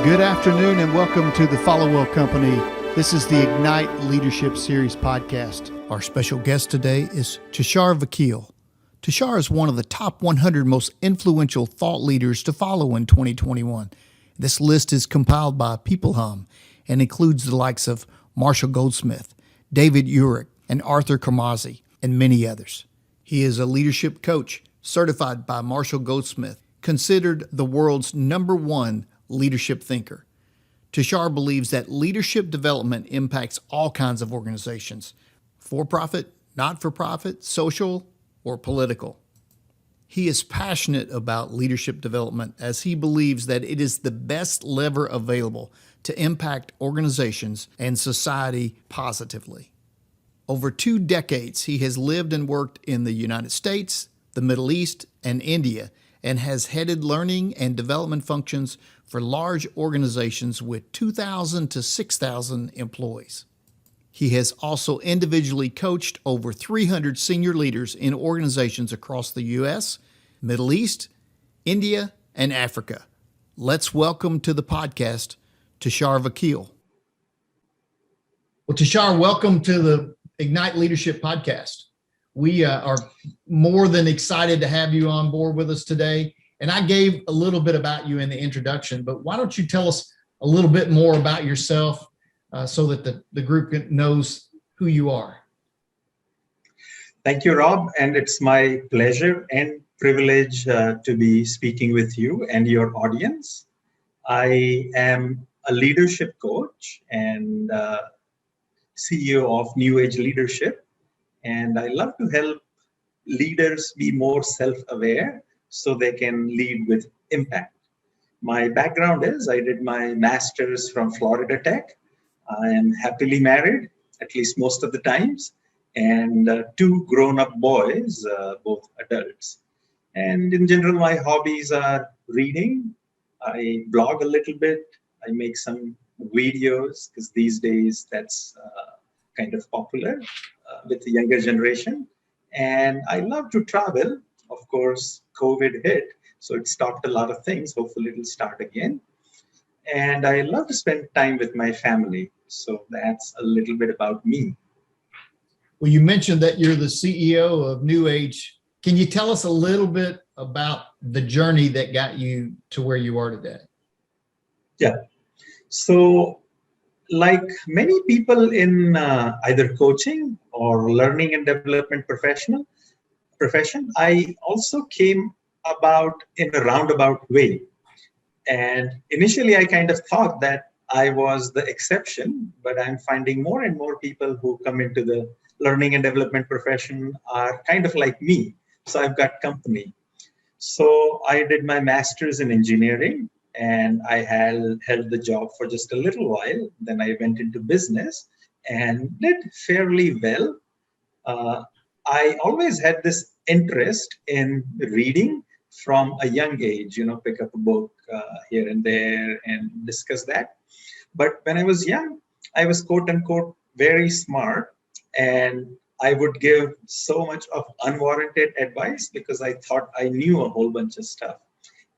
Good afternoon and welcome to the Followell Company. This is the Ignite Leadership Series podcast. Our special guest today is Tushar Vakil. Tushar is one of the top 100 most influential thought leaders to follow in 2021. This list is compiled by PeopleHum and includes the likes of Marshall Goldsmith, David Urich, and Arthur Kermazzi, and many others. He is a leadership coach certified by Marshall Goldsmith, considered the world's #1 leadership thinker. Tushar believes that leadership development impacts all kinds of organizations, for-profit, not-for-profit, social, or political. He is passionate about leadership development as he believes that it is the best lever available to impact organizations and society positively. Over 2 decades, he has lived and worked in the United States, the Middle East, and India, and has headed learning and development functions for large organizations with 2,000 to 6,000 employees. He has also individually coached over 300 senior leaders in organizations across the U.S., Middle East, India, and Africa. Let's welcome to the podcast, Tushar Vakil. Well, Tushar, welcome to the Ignite Leadership podcast. We are more than excited to have you on board with us today. And I gave a little bit about you in the introduction, but why don't you tell us a little bit more about yourself so that the group knows who you are? Thank you, Rob. And it's my pleasure and privilege to be speaking with you and your audience. I am a leadership coach and CEO of New Age Leadership. And I love to help leaders be more self-aware so they can lead with impact. My background is I did my master's from Florida Tech. I am happily married, at least most of the times, and 2 grown-up boys, both adults. And in general, my hobbies are reading. I blog a little bit. I make some videos because these days that's kind of popular with the younger generation. And I love to travel. Of course, COVID hit, so it stopped a lot of things. Hopefully it'll start again. And I love to spend time with my family. So that's a little bit about me. Well, you mentioned that you're the CEO of New Age. Can you tell us a little bit about the journey that got you to where you are today? Yeah. So like many people in either coaching or learning and development profession, I also came about in a roundabout way. And initially, I kind of thought that I was the exception, but I'm finding more and more people who come into the learning and development profession are kind of like me. So I've got company. So I did my master's in engineering, and I held the job for just a little while. Then I went into business and did fairly well. I always had this interest in reading from a young age, pick up a book here and there and discuss that. But when I was young, I was quote unquote very smart, and I would give so much of unwarranted advice because I thought I knew a whole bunch of stuff.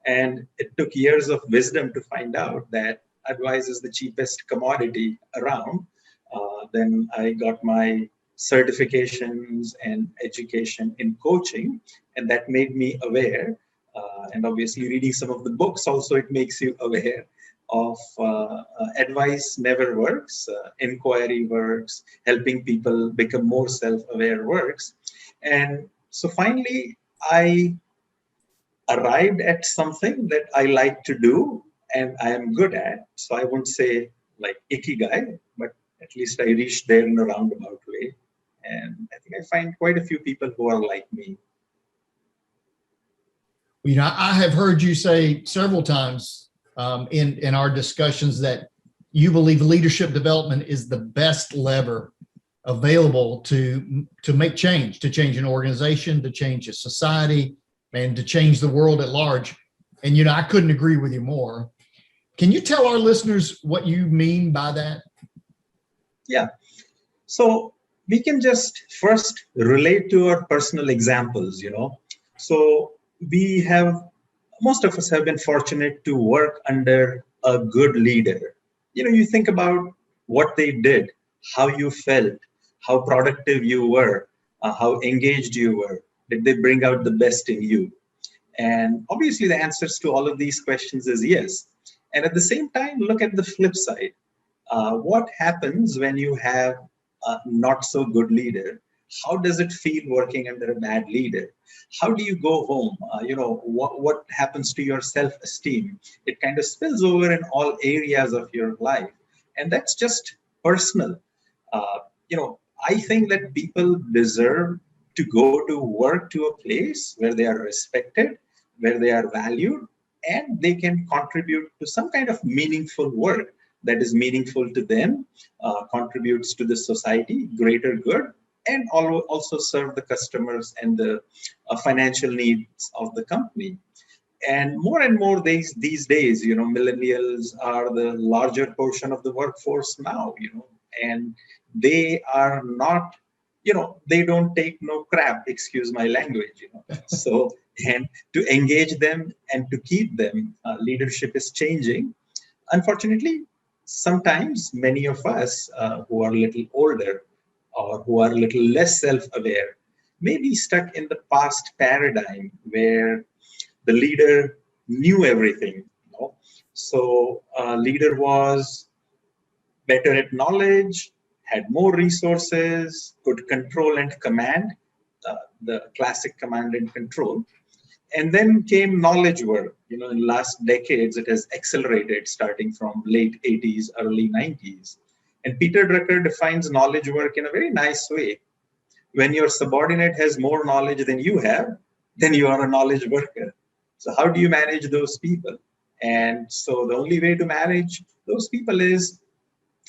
And it took years of wisdom to find out that advice is the cheapest commodity around. Then I got my certifications and education in coaching, and that made me aware. And obviously reading some of the books also, it makes you aware of advice never works, inquiry works, helping people become more self-aware works. And so finally, I arrived at something that I like to do and I am good at. So I won't say like ikigai, but at least I reached there in a roundabout way. And I think I find quite a few people who are like me. I have heard you say several times in our discussions that you believe leadership development is the best lever available to make change, to change an organization, to change a society, and to change the world at large. And, I couldn't agree with you more. Can you tell our listeners what you mean by that? Yeah. So we can just first relate to our personal examples, So most of us have been fortunate to work under a good leader? You think about what they did, how you felt, how productive you were, how engaged you were. Did they bring out the best in you? And obviously, the answers to all of these questions is yes. And at the same time, look at the flip side. What happens when you have a not so good leader? How does it feel working under a bad leader? How do you go home? What happens to your self-esteem? It kind of spills over in all areas of your life. And that's just personal. Uh, I think that people deserve to go to work to a place where they are respected, where they are valued, and they can contribute to some kind of meaningful work that is meaningful to them, contributes to the society, greater good, and also serve the customers and the financial needs of the company. And more these days, millennials are the larger portion of the workforce now, and they are not, they don't take no crap, excuse my language. So, and to engage them and to keep them, leadership is changing. Unfortunately, sometimes many of us who are a little older or who are a little less self-aware may be stuck in the past paradigm where the leader knew everything. So leader was better at knowledge, had more resources, could control and command, the classic command and control. And then came knowledge work. In last decades, it has accelerated starting from late 80s, early 90s. And Peter Drucker defines knowledge work in a very nice way. When your subordinate has more knowledge than you have, then you are a knowledge worker. So how do you manage those people? And so the only way to manage those people is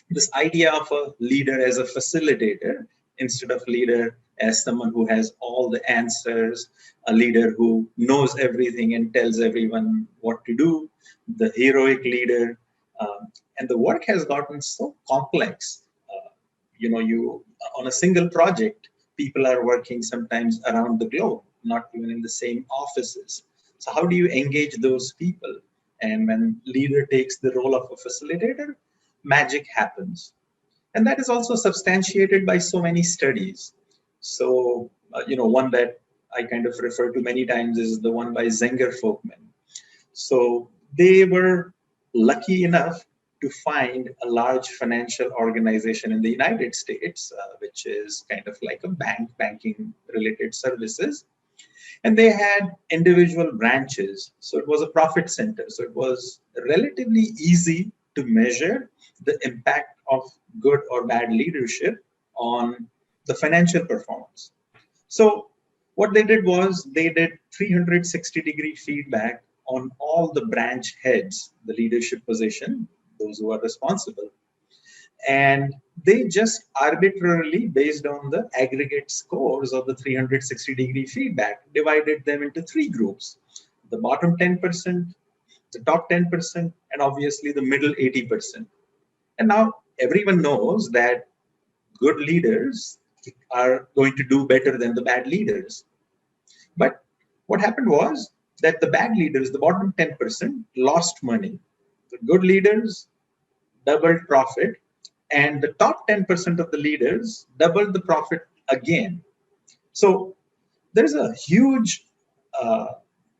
this idea of a leader as a facilitator instead of leader as someone who has all the answers, a leader who knows everything and tells everyone what to do, the heroic leader. And the work has gotten so complex. You on a single project, people are working sometimes around the globe, not even in the same offices. So how do you engage those people? And when leader takes the role of a facilitator, magic happens. And that is also substantiated by so many studies. So, one that I kind of refer to many times is the one by Zenger Folkman. So they were lucky enough to find a large financial organization in the United States, which is kind of like a banking related services. And they had individual branches. So it was a profit center. So it was relatively easy to measure the impact of good or bad leadership on the financial performance. So what they did was they did 360-degree feedback on all the branch heads, the leadership position, those who are responsible. And they just arbitrarily, based on the aggregate scores of the 360-degree feedback, divided them into three groups: the bottom 10%, the top 10%, and obviously the middle 80%. And now everyone knows that good leaders are going to do better than the bad leaders. But what happened was that the bad leaders, the bottom 10%, lost money. The good leaders doubled profit, and the top 10% of the leaders doubled the profit again. So there's a huge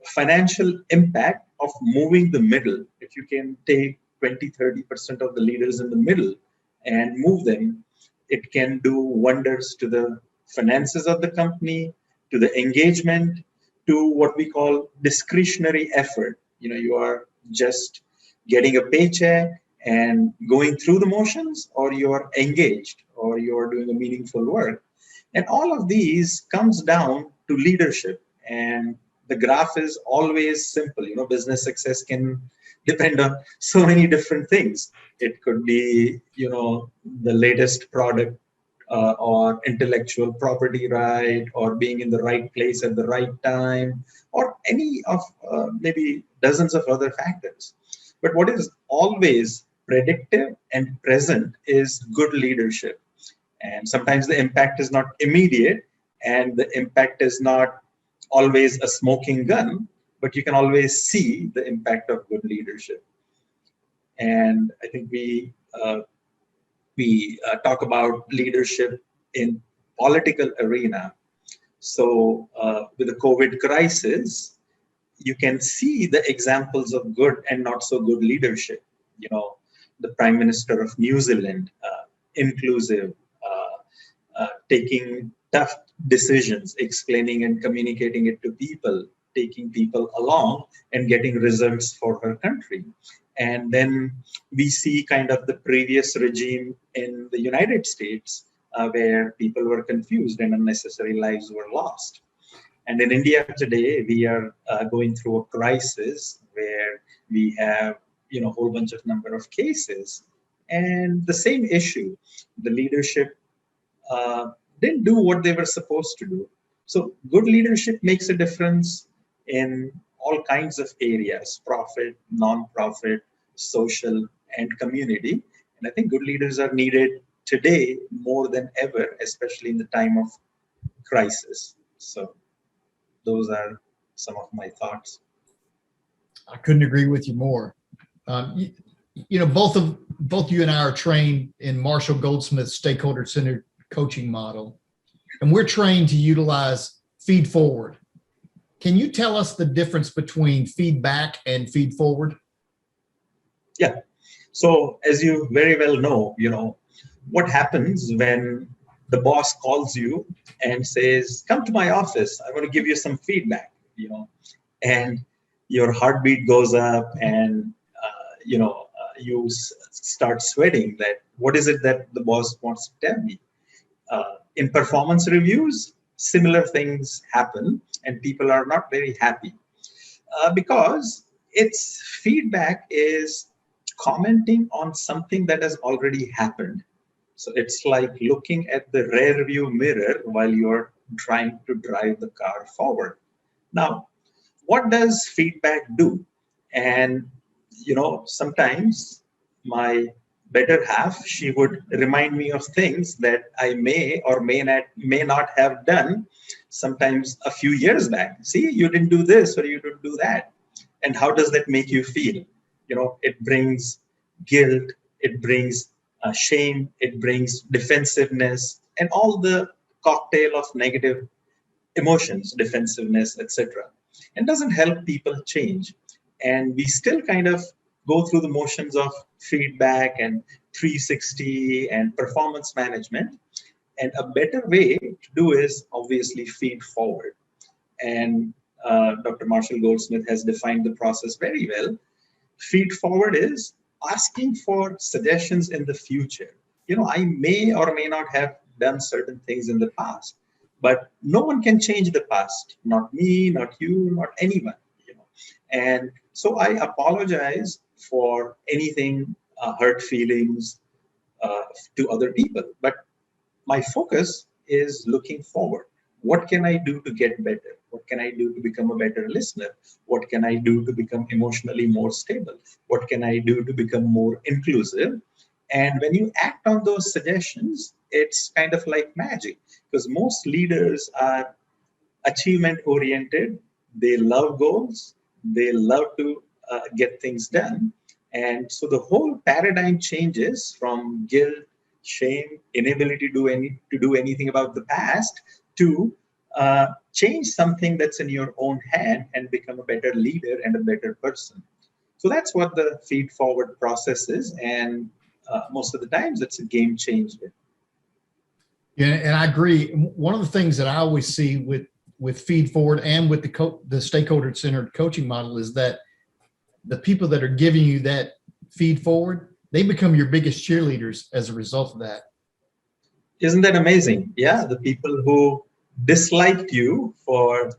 financial impact of moving the middle. If you can take 20-30% of the leaders in the middle and move them, it can do wonders to the finances of the company, to the engagement, to what we call discretionary effort. You are just getting a paycheck and going through the motions, or you're engaged, or you're doing a meaningful work. And all of these comes down to leadership. And the graph is always simple. Business success can depend on so many different things. It could be, the latest product or intellectual property right, or being in the right place at the right time, or any of maybe dozens of other factors. But what is always predictive and present is good leadership. And sometimes the impact is not immediate, and the impact is not always a smoking gun, but you can always see the impact of good leadership. And I think we talk about leadership in political arena. So with the COVID crisis, you can see the examples of good and not so good leadership. You know, the Prime Minister of New Zealand, inclusive, taking tough decisions, explaining and communicating it to people, taking people along and getting results for her country. And then we see kind of the previous regime in the United States, where people were confused and unnecessary lives were lost. And in India today, we are going through a crisis where we have, a whole bunch of number of cases, and the same issue. The leadership didn't do what they were supposed to do. So good leadership makes a difference in all kinds of areas: profit, non-profit, social, and community. And I think good leaders are needed today more than ever, especially in the time of crisis. So those are some of my thoughts. I couldn't agree with you more. Both you and I are trained in Marshall Goldsmith's stakeholder-centered coaching model, and we're trained to utilize feed forward. Can you tell us the difference between feedback and feed forward? Yeah. So as you very well know, what happens when the boss calls you and says, "Come to my office, I want to give you some feedback," and your heartbeat goes up, and you start sweating. That what is it that the boss wants to tell me? In performance reviews, similar things happen, and people are not very happy because its feedback is commenting on something that has already happened. So it's like looking at the rear view mirror while you're trying to drive the car forward. Now, what does feedback do? And, sometimes my better half, she would remind me of things that I may or may not have done sometimes a few years back. See, you didn't do this or you didn't do that. And how does that make you feel? It brings guilt, it brings shame, it brings defensiveness, and all the cocktail of negative emotions, defensiveness, etc. And doesn't help people change. And we still kind of go through the motions of feedback and 360 and performance management. And a better way to do is obviously feed forward. And Dr. Marshall Goldsmith has defined the process very well. Feed forward is asking for suggestions in the future. I may or may not have done certain things in the past, but no one can change the past. Not me, not you, not anyone. And so I apologize for anything, hurt feelings to other people. But my focus is looking forward. What can I do to get better? What can I do to become a better listener? What can I do to become emotionally more stable? What can I do to become more inclusive? And when you act on those suggestions, it's kind of like magic, because most leaders are achievement oriented. They love goals. They love to get things done. And so the whole paradigm changes from guilt, shame, inability to do anything about the past to change something that's in your own hand and become a better leader and a better person. So that's what the feed forward process is. And most of the times it's a game changer. Yeah, and I agree. One of the things that I always see with feed forward and with the stakeholder-centered coaching model is that the people that are giving you that feed forward, they become your biggest cheerleaders as a result of that. Isn't that amazing? Yeah, the people who disliked you for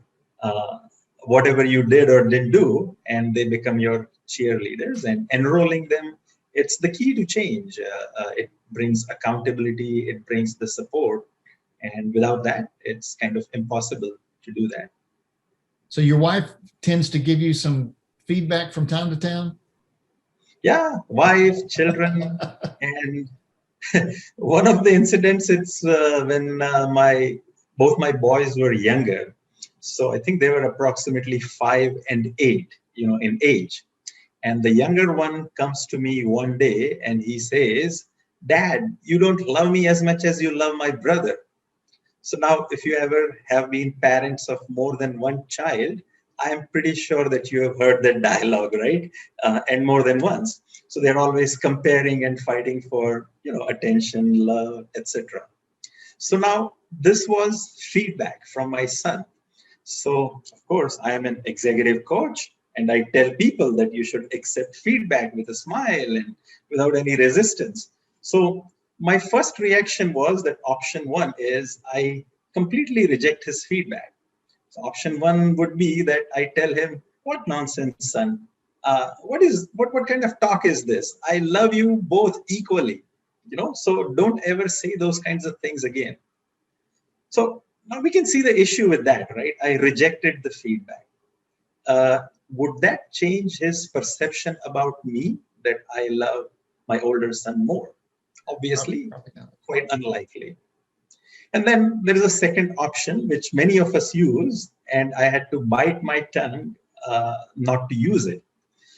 whatever you did or didn't do, and they become your cheerleaders, and enrolling them, it's the key to change. It brings accountability, it brings the support, and without that, it's kind of impossible to do that. So your wife tends to give you some feedback from time to time? Yeah, wife, children, and one of the incidents, it's when both my boys were younger. So I think they were approximately 5 and 8, in age. And the younger one comes to me one day and he says, Dad, you don't love me as much as you love my brother. So now, if you ever have been parents of more than one child, I am pretty sure that you have heard that dialogue, right? And more than once. So they're always comparing and fighting for, attention, love, etc. So now this was feedback from my son. So of course, I am an executive coach, and I tell people that you should accept feedback with a smile and without any resistance. So my first reaction was that option one is I completely reject his feedback. So option one would be that I tell him, "What nonsense, son? What kind of talk is this? I love you both equally. So don't ever say those kinds of things again." So now we can see the issue with that, right? I rejected the feedback. Would that change his perception about me that I love my older son more? Obviously, Probably not. quite unlikely. And then there is a second option, which many of us use, and I had to bite my tongue not to use it.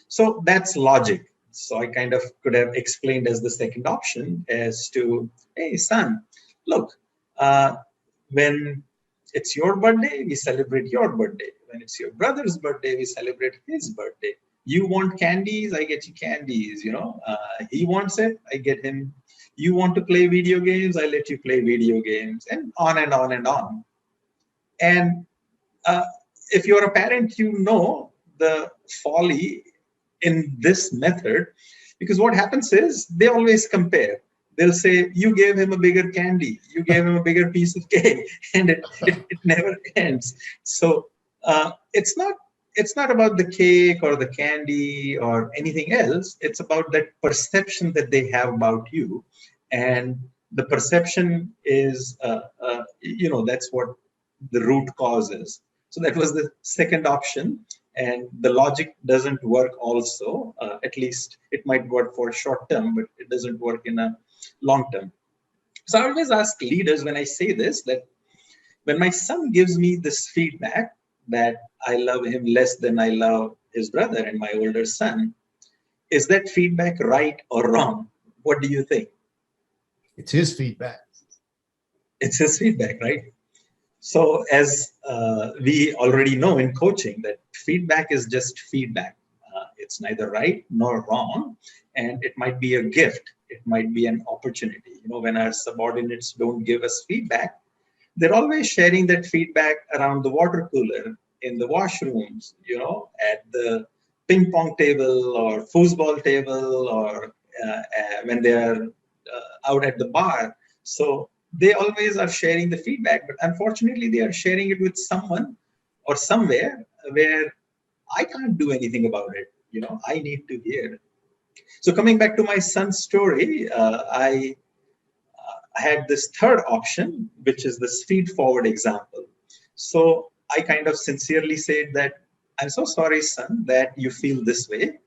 So that's logic. So I kind of could have explained as the second option as to, hey, son, look, uh, when it's your birthday, we celebrate your birthday. When it's your brother's birthday, we celebrate his birthday. You want candies, I get you candies. He wants it, I get him. You want to play video games, I let you play video games, and on and on and on. And uh, if you're a parent, you know the folly in this method, because what happens is they always compare. They'll say, you gave him a bigger candy, you gave him a bigger piece of cake, and it never ends. So it's not about the cake or the candy or anything else. It's about that perception that they have about you. And the perception is, that's what the root cause is. So that was the second option. And the logic doesn't work also. At least it might work for short term, but it doesn't work in a long term. So I always ask leaders when I say this, that when my son gives me this feedback that I love him less than I love his brother and my older son, is that feedback right or wrong? What do you think? It's his feedback. It's his feedback, right? So as we already know in coaching, that feedback is just feedback. It's neither right nor wrong, and it might be a gift. It might be an opportunity. When our subordinates don't give us feedback, they're always sharing that feedback around the water cooler, in the washrooms, at the ping pong table or foosball table, or when they are out at the bar. So they always are sharing the feedback, but unfortunately they are sharing it with someone or somewhere where I can't do anything about it. I need to hear. So coming back to my son's story, I had this third option, which is this feed forward example. So I kind of sincerely said that, I'm so sorry, son, that you feel this way.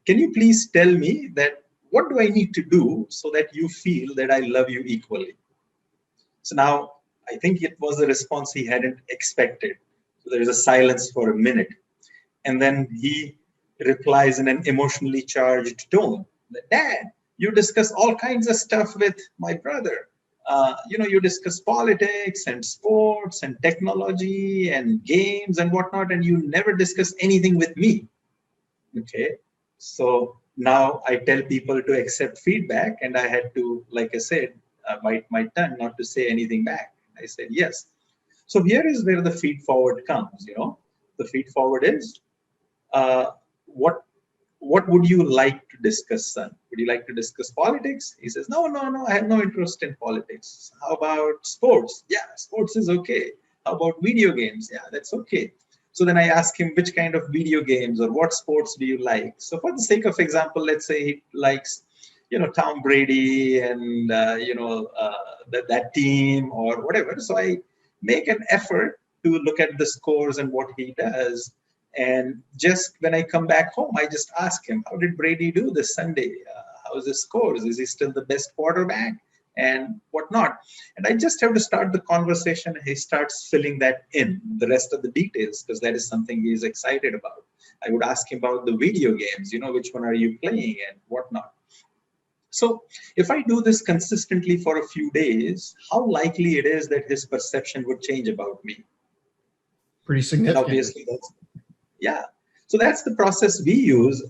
Can you please tell me that what do I need to do so that you feel that I love you equally? So now I think it was a response he hadn't expected. So there is a silence for a minute. And then he replies in an emotionally charged tone, Dad, you discuss all kinds of stuff with my brother. You discuss politics and sports and technology and games and whatnot, and you never discuss anything with me. Okay. So now I tell people to accept feedback, and I had to, like I said, bite my tongue not to say anything back. I said yes. So here is where the feed forward comes. The feed forward is, what would you like to discuss, son? Would you like to discuss politics? He says, no, I have no interest in politics. How about sports? Yeah, sports is okay. How about video games? Yeah, that's okay. So then I ask him, which kind of video games or what sports do you like? So for the sake of example, let's say he likes, Tom Brady and, that team or whatever. So I make an effort to look at the scores and what he does. And just when I come back home, I just ask him, how did Brady do this Sunday? How's his scores? Is he still the best quarterback? And whatnot. And I just have to start the conversation. He starts filling that in, the rest of the details, because that is something he is excited about. I would ask him about the video games, which one are you playing and whatnot. So if I do this consistently for a few days, how likely it is that his perception would change about me? Pretty significant. And obviously, yeah. So that's the process we use.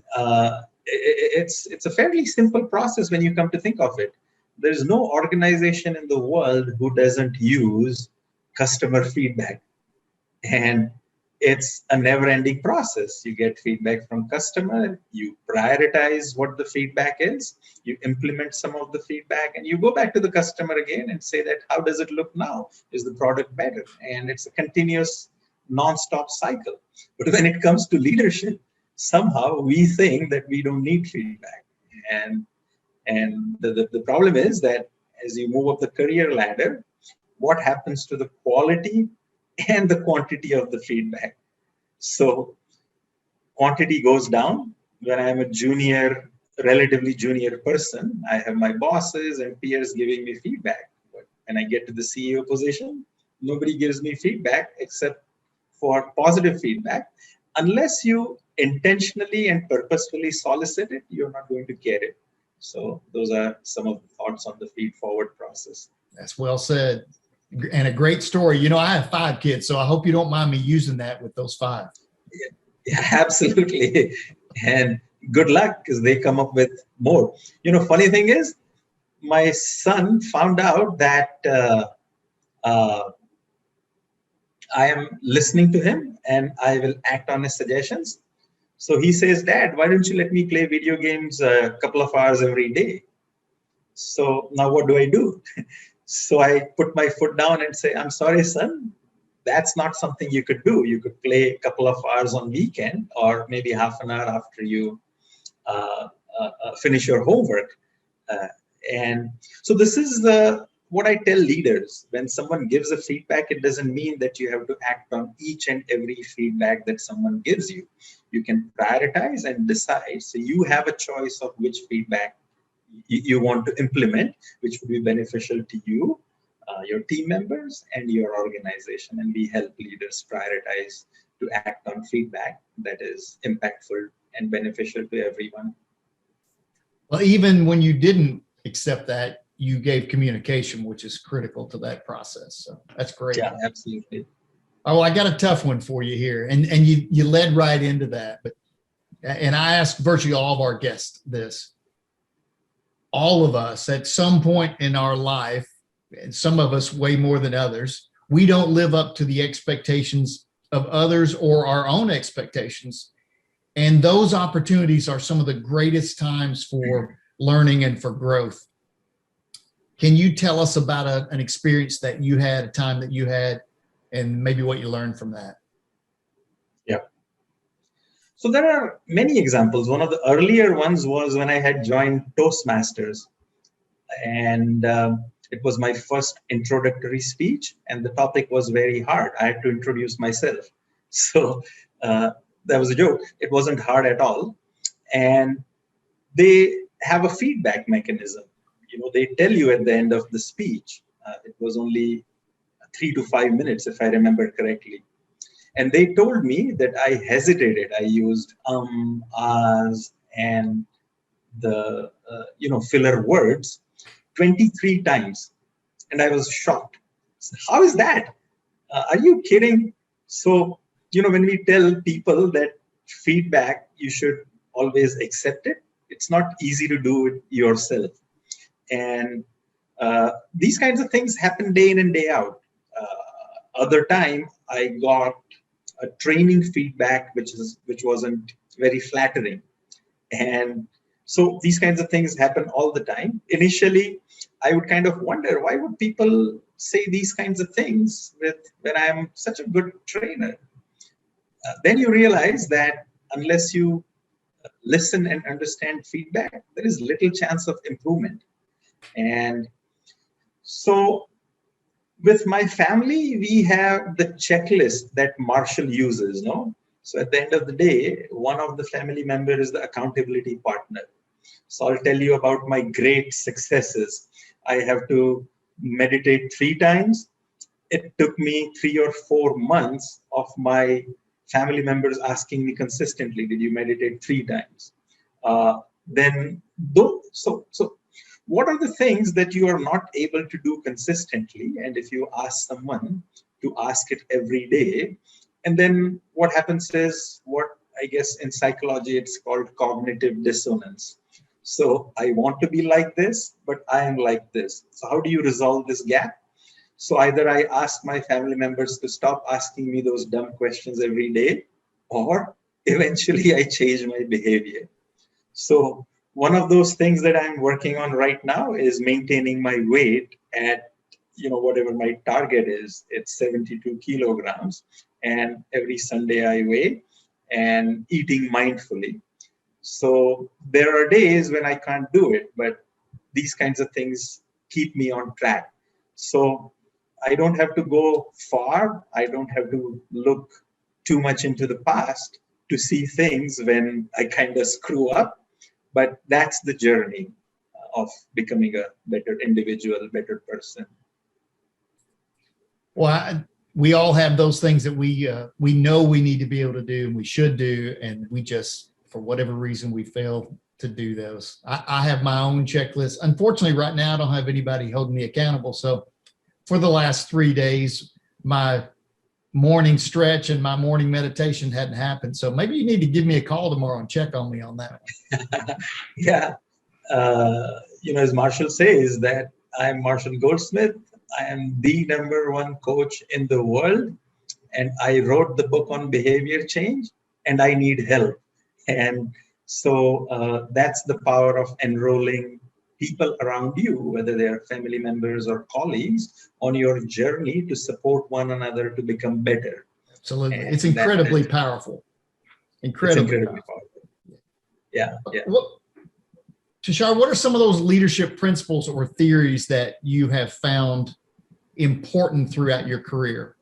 It's a fairly simple process when you come to think of it. There's no organization in the world who doesn't use customer feedback. And it's a never-ending process. You get feedback from customer, you prioritize what the feedback is, you implement some of the feedback, and you go back to the customer again and say that, how does it look now? Is the product better? And it's a continuous, non-stop cycle. But when it comes to leadership, somehow we think that we don't need feedback. And the problem is that as you move up the career ladder, what happens to the quality and the quantity of the feedback? So quantity goes down. When I'm a relatively junior person, I have my bosses and peers giving me feedback. But when I get to the CEO position, nobody gives me feedback except for positive feedback. Unless you intentionally and purposefully solicit it, you're not going to get it. So those are some of the thoughts on the feed forward process. That's well said. And a great story. I have 5 kids, so I hope you don't mind me using that with those 5. Yeah, absolutely. And good luck, because they come up with more. Funny thing is, my son found out that I am listening to him and I will act on his suggestions. So he says, Dad, why don't you let me play video games a couple of hours every day? So now what do? So I put my foot down and say, I'm sorry, son, that's not something you could do. You could play a couple of hours on weekend, or maybe half an hour after you finish your homework. And so this is what I tell leaders. When someone gives a feedback, it doesn't mean that you have to act on each and every feedback that someone gives you. You can prioritize and decide. So you have a choice of which feedback you want to implement, which would be beneficial to you, your team members, and your organization. And we help leaders prioritize to act on feedback that is impactful and beneficial to everyone. Well, even when you didn't accept that, you gave communication, which is critical to that process. So that's great. Yeah, absolutely. Oh, I got a tough one for you here. And you led right into that. And I ask virtually all of our guests this. All of us at some point in our life, and some of us way more than others, we don't live up to the expectations of others or our own expectations. And those opportunities are some of the greatest times for learning and for growth. Can you tell us about an experience that you had, a time that you had, and maybe what you learned from that? Yeah. So there are many examples. One of the earlier ones was when I had joined Toastmasters, and it was my first introductory speech, and the topic was very hard. I had to introduce myself. So that was a joke. It wasn't hard at all. And they have a feedback mechanism. They tell you at the end of the speech, it was only 3 to 5 minutes, if I remember correctly. And they told me that I hesitated. I used as, and the, filler words 23 times. And I was shocked. So how is that? Are you kidding? So, when we tell people that feedback, you should always accept it. It's not easy to do it yourself. And these kinds of things happen day in and day out. Other time, I got a training feedback which wasn't very flattering. And so these kinds of things happen all the time. Initially, I would kind of wonder, why would people say these kinds of things when I'm such a good trainer? Then you realize that unless you listen and understand feedback, there is little chance of improvement. And so with my family, we have the checklist that Marshall uses, no? So at the end of the day, one of the family members is the accountability partner. So I'll tell you about my great successes. I have to meditate 3 times. It took me 3 or 4 months of my family members asking me consistently, did you meditate 3 times? Then so what are the things that you are not able to do consistently? And if you ask someone to ask it every day, and then what happens is, what I guess in psychology it's called cognitive dissonance. So I want to be like this, but I am like this. So how do you resolve this gap? So either I ask my family members to stop asking me those dumb questions every day, or eventually I change my behavior. So one of those things that I'm working on right now is maintaining my weight at, whatever my target is. It's 72 kilograms, and every Sunday I weigh, and eating mindfully. So there are days when I can't do it, but these kinds of things keep me on track. So I don't have to go far. I don't have to look too much into the past to see things when I kind of screw up. But that's the journey of becoming a better individual, better person. Well, we all have those things that we know we need to be able to do and we should do, and we just, for whatever reason, we fail to do those. I have my own checklist. Unfortunately, right now, I don't have anybody holding me accountable. So for the last 3 days, my morning stretch and my morning meditation hadn't happened. So maybe you need to give me a call tomorrow and check on me on that one. Yeah. As Marshall says, that I'm Marshall Goldsmith. I am the #1 coach in the world. And I wrote the book on behavior change, and I need help. And so that's the power of enrolling people around you, whether they are family members or colleagues, on your journey to support one another to become better. Absolutely. And it's incredibly powerful. Incredibly powerful. Yeah. Tushar, what are some of those leadership principles or theories that you have found important throughout your career?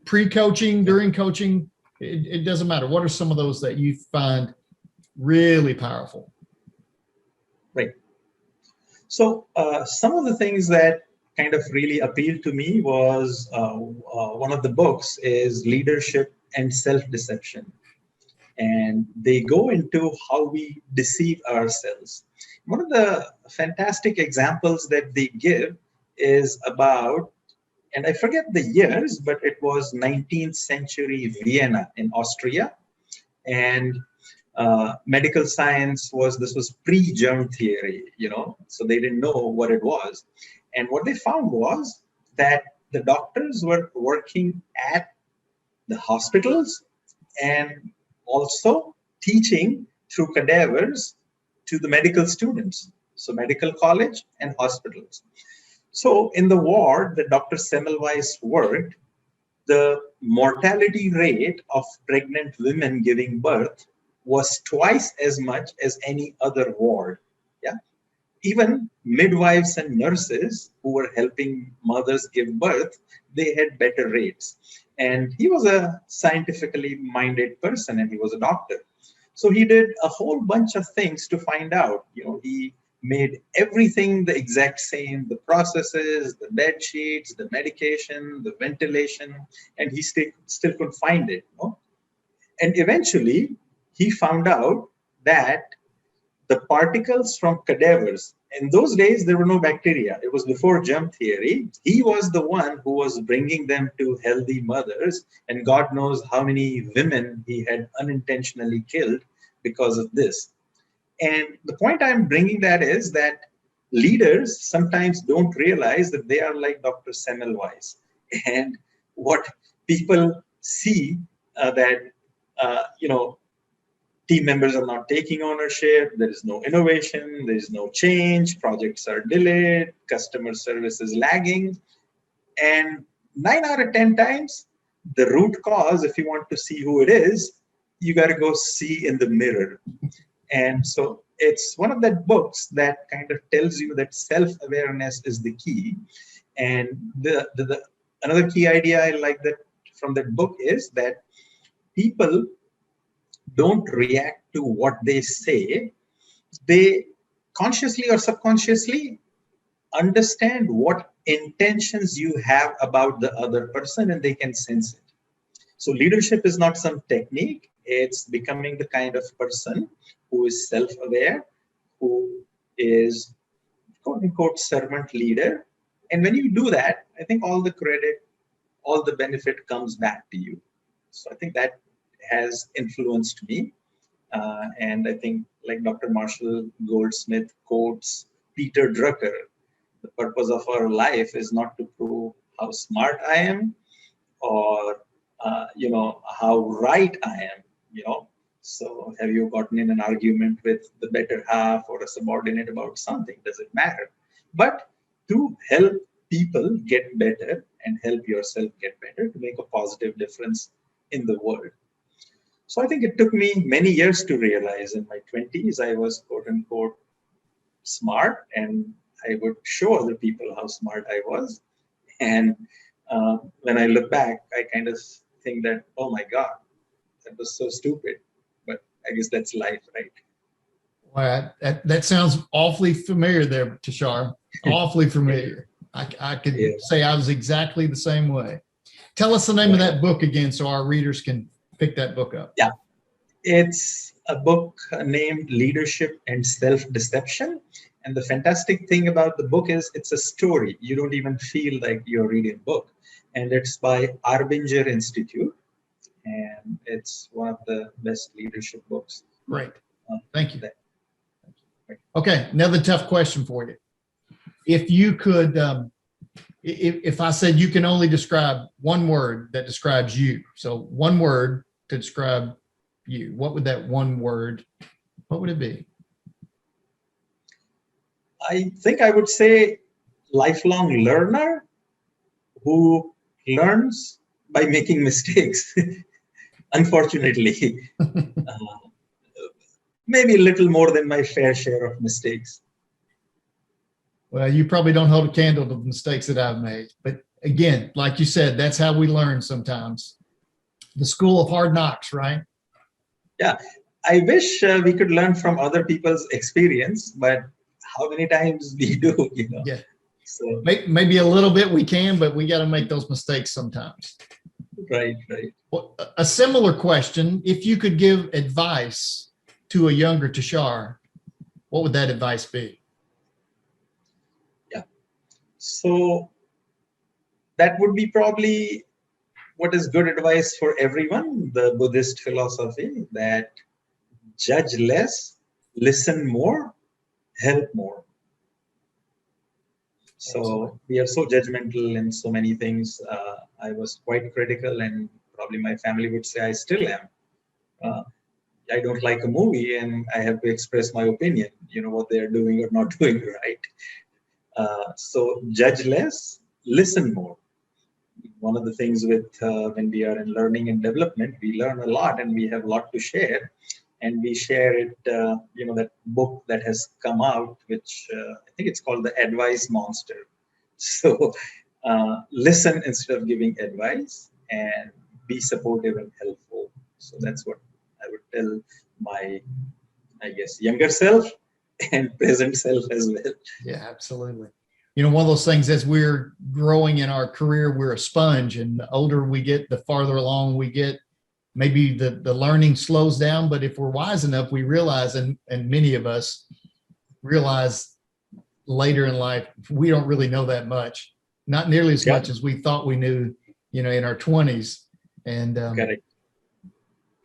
Pre-coaching, during coaching, it doesn't matter. What are some of those that you find really powerful? Right. So some of the things that kind of really appealed to me was one of the books is Leadership and Self-Deception. And they go into how we deceive ourselves. One of the fantastic examples that they give is about, and I forget the years, but it was 19th century Vienna in Austria. And medical science was pre-germ theory, so they didn't know what it was. And what they found was that the doctors were working at the hospitals and also teaching through cadavers to the medical students. So medical college and hospitals. So in the ward that Dr. Semmelweis worked, the mortality rate of pregnant women giving birth was twice as much as any other ward. Yeah. Even midwives and nurses who were helping mothers give birth, they had better rates. And he was a scientifically minded person, and he was a doctor. So he did a whole bunch of things to find out. He made everything the exact same, the processes, the bed sheets, the medication, the ventilation, and he still couldn't find it. And eventually, he found out that the particles from cadavers, in those days, there were no bacteria. It was before germ theory. He was the one who was bringing them to healthy mothers, and God knows how many women he had unintentionally killed because of this. And the point I'm bringing that is that leaders sometimes don't realize that they are like Dr. Semmelweis. And what people see team members are not taking ownership, there is no innovation, there is no change, projects are delayed, customer service is lagging. And 9 out of 10 times, the root cause, if you want to see who it is, you got to go see in the mirror. And so it's one of the books that kind of tells you that self-awareness is the key. And another key idea I like that from that book is that people don't react to what they say. They consciously or subconsciously understand what intentions you have about the other person, and they can sense it. So leadership is not some technique. It's becoming the kind of person who is self-aware, who is quote unquote servant leader. And when you do that, I think all the credit, all the benefit comes back to you. So I think that has influenced me. And I think, like Dr. Marshall Goldsmith quotes Peter Drucker, the purpose of our life is not to prove how smart I am or, how right I am. So have you gotten in an argument with the better half or a subordinate about something? Does it matter? But to help people get better and help yourself get better, to make a positive difference in the world. So I think it took me many years to realize. In my 20s, I was quote unquote smart, and I would show other people how smart I was. And when I look back, I kind of think that, oh my God, that was so stupid. But I guess that's life, right? Well, that sounds awfully familiar there, Tushar. Awfully familiar. I could say I was exactly the same way. Tell us the name of that book again so our readers can pick that book up. Yeah, it's a book named Leadership and Self-Deception. And the fantastic thing about the book is it's a story. You don't even feel like you're reading a book. And it's by Arbinger Institute. And it's one of the best leadership books. Great. Thank you. Okay, another tough question for you. If you could, if I said you can only describe one word that describes you, so one word to describe you, what would that one word, what would it be? I think I would say lifelong learner who learns by making mistakes. Unfortunately, maybe a little more than my fair share of mistakes. Well, you probably don't hold a candle to the mistakes that I've made. But again, like you said, that's how we learn sometimes. The school of hard knocks, right? Yeah, I wish we could learn from other people's experience, but how many times we do, Yeah. So maybe a little bit we can, but we got to make those mistakes sometimes. Right. Well, a similar question, if you could give advice to a younger Tushar, what would that advice be? Yeah. So that would be probably what is good advice for everyone, the Buddhist philosophy that judge less, listen more, help more. So Absolutely. We are so judgmental in so many things. I was quite critical, and probably my family would say I still am. I don't like a movie and I have to express my opinion, what they're doing or not doing right. So judge less, listen more. One of the things with when we are in learning and development, we learn a lot and we have a lot to share. And we share it, that book that has come out, which I think it's called The Advice Monster. So listen instead of giving advice and be supportive and helpful. So that's what I would tell my, I guess, younger self and present self as well. Yeah, absolutely. One of those things, as we're growing in our career, we're a sponge, and the older we get, the farther along we get. Maybe the learning slows down, but if we're wise enough, we realize, and many of us realize later in life, we don't really know that much, not nearly as much as we thought we knew, in our 20s. And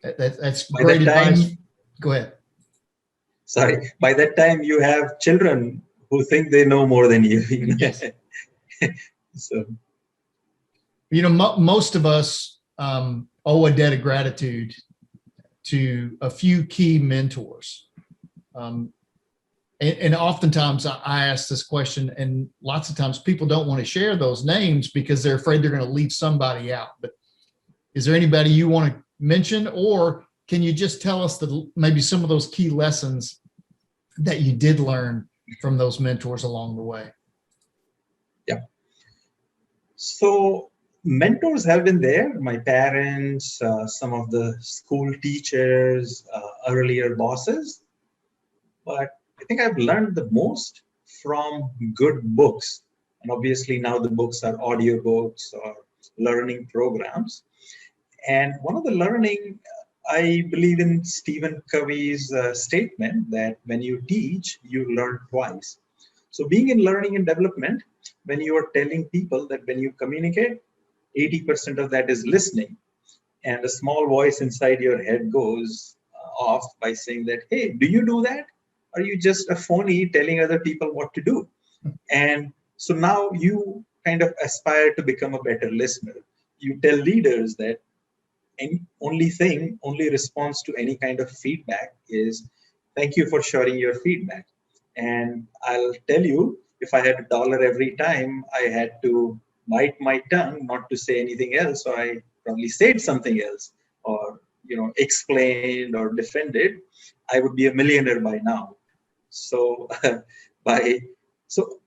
that's great advice. Go ahead. Sorry. By that time, you have children who think they know more than you. Yes. So, most of us owe a debt of gratitude to a few key mentors. And oftentimes I ask this question, and lots of times people don't want to share those names because they're afraid they're going to leave somebody out. But is there anybody you want to mention, or can you just tell us maybe some of those key lessons that you did learn from those mentors along the way? Yeah. So mentors have been there, my parents, some of the school teachers, earlier bosses. But I think I've learned the most from good books. And obviously now the books are audiobooks or learning programs. And one of the learning, I believe in Stephen Covey's statement that when you teach, you learn twice. So being in learning and development, when you are telling people that when you communicate, 80% of that is listening. And a small voice inside your head goes off by saying that, hey, do you do that? Are you just a phony telling other people what to do? And so now you kind of aspire to become a better listener. You tell leaders that only response to any kind of feedback is thank you for sharing your feedback. And I'll tell you, if I had $1 every time I had to bite my tongue not to say anything else, or I probably said something else, or explained or defended, I would be a millionaire by now. So by so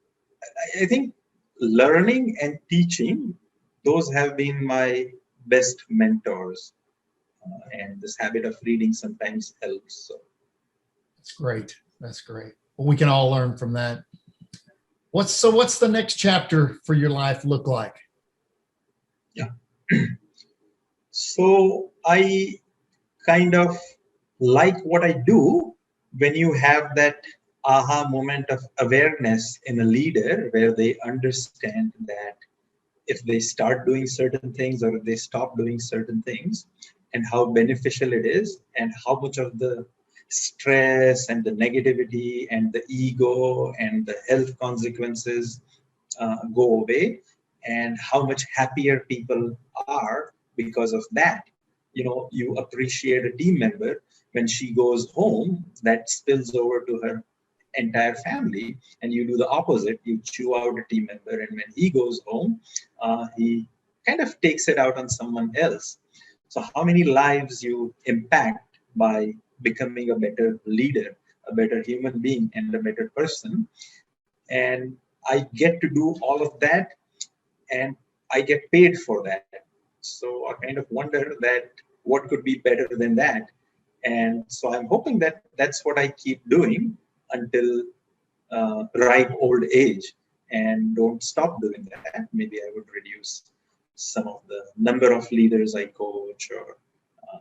I think learning and teaching, those have been my best mentors. And this habit of reading sometimes helps. So That's great. That's great. Well, we can all learn from that. What's the next chapter for your life look like? yeah. So I kind of like what I do when you have that aha moment of awareness in a leader where they understand that if they start doing certain things or if they stop doing certain things, and how beneficial it is, and how much of the stress and the negativity and the ego and the health consequences go away, and how much happier people are because of that. You appreciate a team member when she goes home, that spills over to her entire family, and you do the opposite. You chew out a team member, and when he goes home, he kind of takes it out on someone else. So how many lives you impact by becoming a better leader, a better human being, and a better person. And I get to do all of that, and I get paid for that. So I kind of wonder that what could be better than that. And so I'm hoping that that's what I keep doing until ripe old age, and don't stop doing that. Maybe I would reduce some of the number of leaders I coach or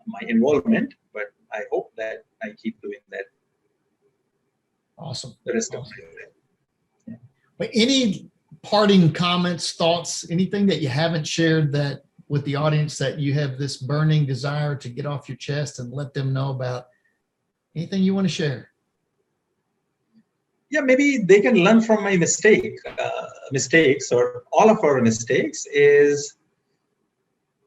my involvement, but I hope that I keep doing that. Awesome. The rest Awesome. of my life. Yeah. But any parting comments, thoughts, anything that you haven't shared that with the audience that you have this burning desire to get off your chest and let them know about? Anything you want to share? Yeah, maybe they can learn from my mistakes, or all of our mistakes. Is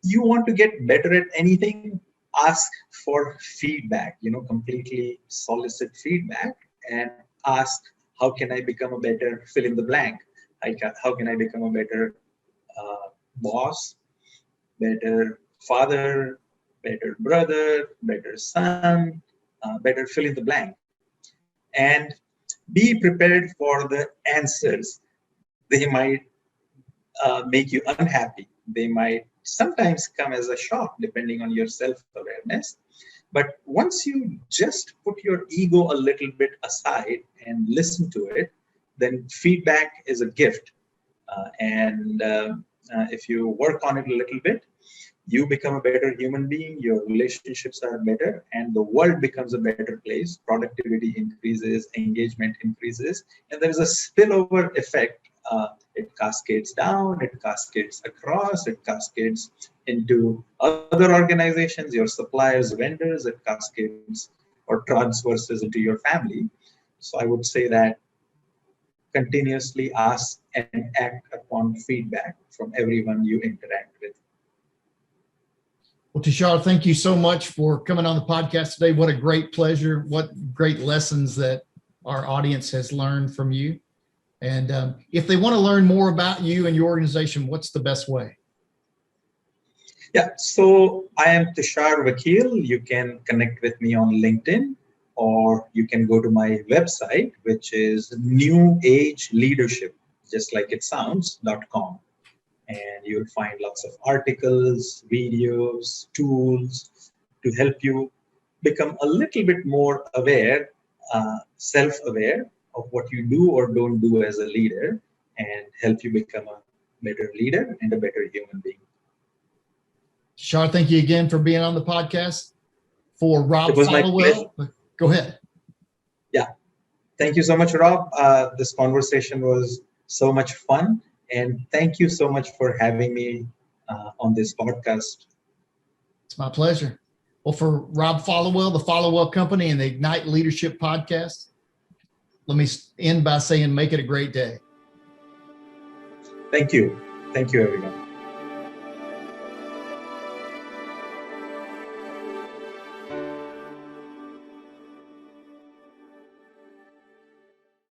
you want to get better at anything, ask for feedback. Completely solicit feedback and ask, how can I become a better fill in the blank? How can I become a better boss, better father, better brother, better son, better fill in the blank? And be prepared for the answers. They might make you unhappy. They might sometimes come as a shock depending on your self-awareness. But once you just put your ego a little bit aside and listen to it, then feedback is a gift. And if you work on it a little bit, you become a better human being, your relationships are better, and the world becomes a better place. Productivity increases, engagement increases, and there is a spillover effect. It cascades down, it cascades across, it cascades into other organizations, your suppliers, vendors, it cascades or transverses into your family. So I would say that continuously ask and act upon feedback from everyone you interact with. Well, Tushar, thank you so much for coming on the podcast today. What a great pleasure. What great lessons that our audience has learned from you. And if they want to learn more about you and your organization, what's the best way? Yeah, so I am Tushar Vakil. You can connect with me on LinkedIn, or you can go to my website, which is New Age Leadership, just like it sounds, .com. And you'll find lots of articles, videos, tools to help you become a little bit more aware, self-aware of what you do or don't do as a leader, and help you become a better leader and a better human being. Tushar, thank you again for being on the podcast. For Rob Followell, go ahead. Yeah. Thank you so much, Rob. This conversation was so much fun. And thank you so much for having me on this podcast. It's my pleasure. Well, for Rob Followell, the Followell Company, and the Ignite Leadership Podcast, let me end by saying, make it a great day. Thank you. Thank you, everyone.